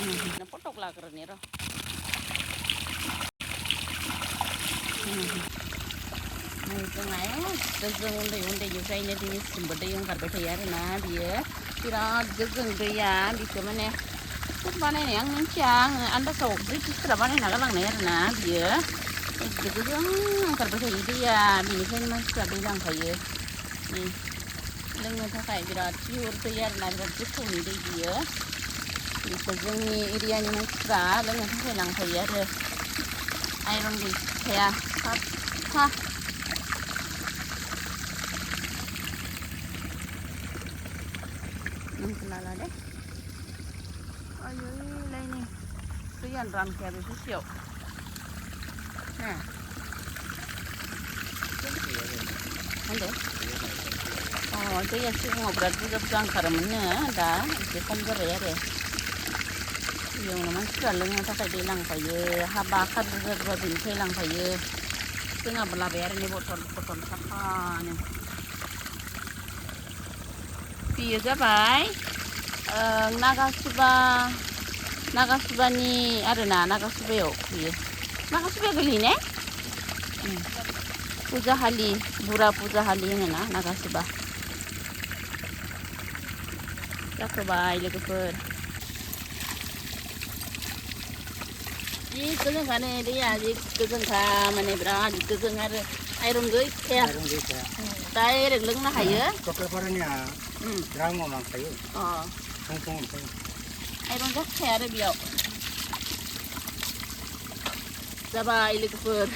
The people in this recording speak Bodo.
Potok लाग्रोनि र' जोंहा गोजों उन्दैनिफ्रायनो दिनैसिमबो दै ओंखारबाय थायो आरोना बियो बिराद गोजों दैया बिखौ माने सोर बानायनाय आं मिन्थिया आङो आन्दासाव ब्रिटिशफोरा बानायना गालांनाय आरोना बियो गोजों ओंखारबाय थायो दैया बेनिखायनो मानसिफ्रा दै लांफायो लोंनो थाखाय बिराद पियर दै आरोना बिराद गोथौनि दै बियो बेखौ जोंनि एरियानि मानसिफ्रा लोंनो थाखाय लांफायो आरो आइरन गैखाया साफा नोंखोनाला दे आयैलाय नै दैयानो रानखाया बे ससेयाव होनदो दैया सिगाङाव बिराद बुरजा ओंखारोमोननो दा एसे खम जाबाय आरो बेयावनो मानसिफ्रा लोंनो थाखाय दै लांफायो हाबा खाजु जाबा बेनिफ्राय लांफायो जोंहाबो लाबाय आरो नै बथल साफानो बेयो जाबाय नागासुबानि आरोना नागासुबायाव बेयो नागासुबाया गोलैयो ने पुजाहालि बुरा पुजाहालि होनोना नागासुबा जाथ'बाय लोगोफोर जि गोजोंखानो दैया जि गोजोंखा माने बिराद गोजों आरो आइरन गैखाया डाइरेक्ट लोंनो हायो आइरन जाखाया आरो बेयाव जाबाय लोगोफोर